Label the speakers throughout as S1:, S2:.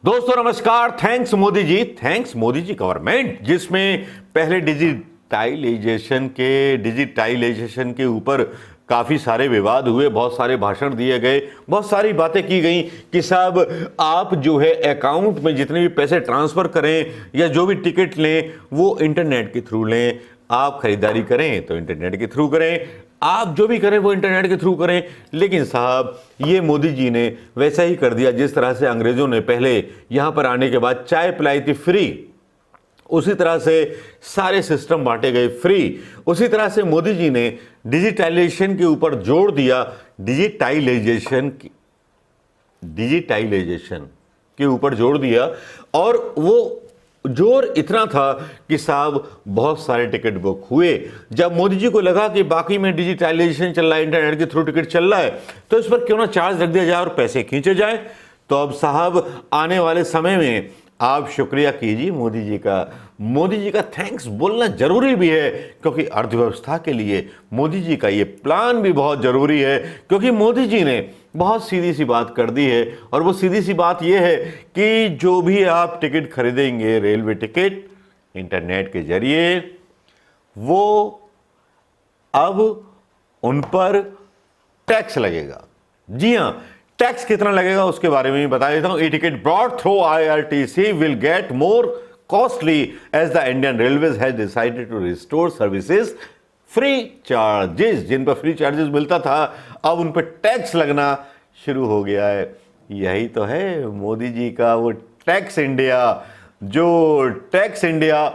S1: दोस्तों नमस्कार। Thanks Modi ji, thanks Modi ji government, जिसमें पहले डिजिटाइलेशन के ऊपर काफ़ी सारे विवाद हुए, बहुत सारे भाषण दिए गए, बहुत सारी बातें की गई कि साहब आप जो है अकाउंट में जितने भी पैसे ट्रांसफ़र करें या जो भी टिकट लें वो इंटरनेट के थ्रू लें, आप खरीदारी करें तो इंटरनेट के थ्रू करें, आप जो भी करें वो इंटरनेट के थ्रू करें। लेकिन साहब ये मोदी जी ने वैसा ही कर दिया जिस तरह से अंग्रेज़ों ने पहले यहाँ पर आने के बाद चाय पिलाई थी फ्री, उसी तरह से सारे सिस्टम बांटे गए फ्री। उसी तरह से मोदी जी ने डिजिटाइलेशन के ऊपर जोर दिया, डिजिटाइलेशन के ऊपर जोर दिया, और वो जोर इतना था कि साहब बहुत सारे टिकट बुक हुए। जब मोदी जी को लगा कि बाकी में डिजिटाइलेशन चल रहा है, इंटरनेट के थ्रू टिकट चल रहा है, तो इस पर क्यों ना चार्ज रख दिया जाए और पैसे खींचे जाए। तो अब साहब आने वाले समय में आप शुक्रिया कीजिए मोदी जी का थैंक्स बोलना जरूरी भी है, क्योंकि अर्थव्यवस्था के लिए मोदी जी का ये प्लान भी बहुत जरूरी है। क्योंकि मोदी जी ने बहुत सीधी सी बात कर दी है, और वो सीधी सी बात ये है कि जो भी आप टिकट खरीदेंगे, रेलवे टिकट इंटरनेट के जरिए, वो अब उन पर टैक्स लगेगा। जी हाँ, टैक्स कितना लगेगा उसके बारे में भी बता देता हूं। E ticket brought through IRTC will get more costly as the Indian railways has decided to restore services free charges. जिन पर फ्री चार्जेस मिलता था अब उन पर टैक्स लगना शुरू हो गया है। यही तो है मोदी जी का वो टैक्स इंडिया, जो टैक्स इंडिया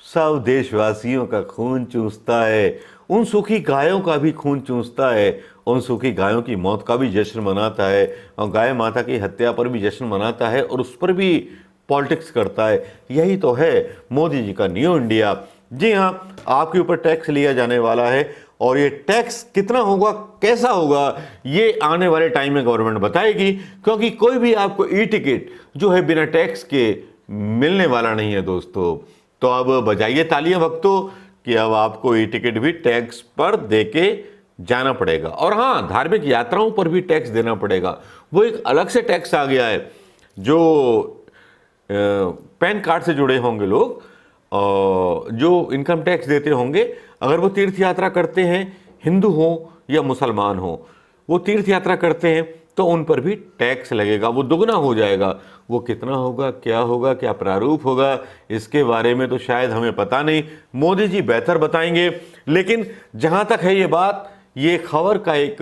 S1: सब देशवासियों का खून चूसता है, उन सूखी गायों का भी खून चूसता है, उन सूखी गायों की मौत का भी जश्न मनाता है, और गाय माता की हत्या पर भी जश्न मनाता है, और उस पर भी पॉलिटिक्स करता है। यही तो है मोदी जी का न्यू इंडिया। जी हाँ, आपके ऊपर टैक्स लिया जाने वाला है, और ये टैक्स कितना होगा, कैसा होगा, ये आने वाले टाइम में गवर्नमेंट बताएगी। क्योंकि कोई भी आपको ई टिकट जो है बिना टैक्स के मिलने वाला नहीं है दोस्तों। तो अब बजाइए तालियां भक्तों कि अब आपको ई टिकट भी टैक्स पर देके जाना पड़ेगा। और हाँ, धार्मिक यात्राओं पर भी टैक्स देना पड़ेगा। वो एक अलग से टैक्स आ गया है। जो पैन कार्ड से जुड़े होंगे लोग, जो इनकम टैक्स देते होंगे, अगर वो तीर्थ यात्रा करते हैं, हिंदू हो या मुसलमान हो, वो तीर्थ यात्रा करते हैं तो उन पर भी टैक्स लगेगा, वो दुगना हो जाएगा। वो कितना होगा, क्या प्रारूप होगा, इसके बारे में तो शायद हमें पता नहीं, मोदी जी बेहतर बताएंगे। लेकिन जहाँ तक है ये बात, ये खबर का एक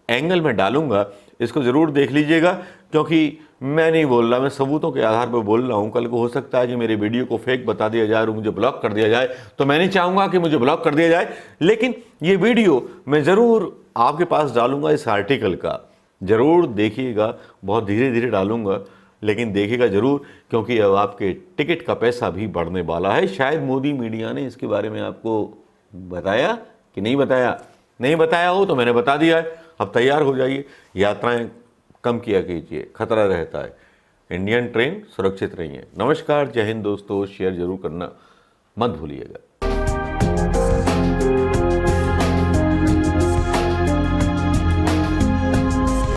S1: एंगल में डालूंगा, इसको ज़रूर देख लीजिएगा। क्योंकि मैं नहीं बोल रहा, मैं सबूतों के आधार पर बोल रहा हूँ। कल को हो सकता है कि मेरे वीडियो को फेक बता दिया जाए और मुझे ब्लॉक कर दिया जाए, तो मैं नहीं चाहूँगा कि मुझे ब्लॉक कर दिया जाए। लेकिन ये वीडियो मैं ज़रूर आपके पास डालूंगा, इस आर्टिकल का ज़रूर देखिएगा। बहुत धीरे धीरे डालूंगा, लेकिन देखिएगा ज़रूर, क्योंकि अब आपके टिकट का पैसा भी बढ़ने वाला है। शायद मोदी मीडिया ने इसके बारे में आपको बताया कि नहीं बताया, नहीं बताया हो तो मैंने बता दिया है। अब तैयार हो जाइए, यात्राएं कम किया कीजिए, खतरा रहता है। इंडियन ट्रेन सुरक्षित रहिए। नमस्कार, जय हिंद दोस्तों, शेयर जरूर करना मत भूलिएगा।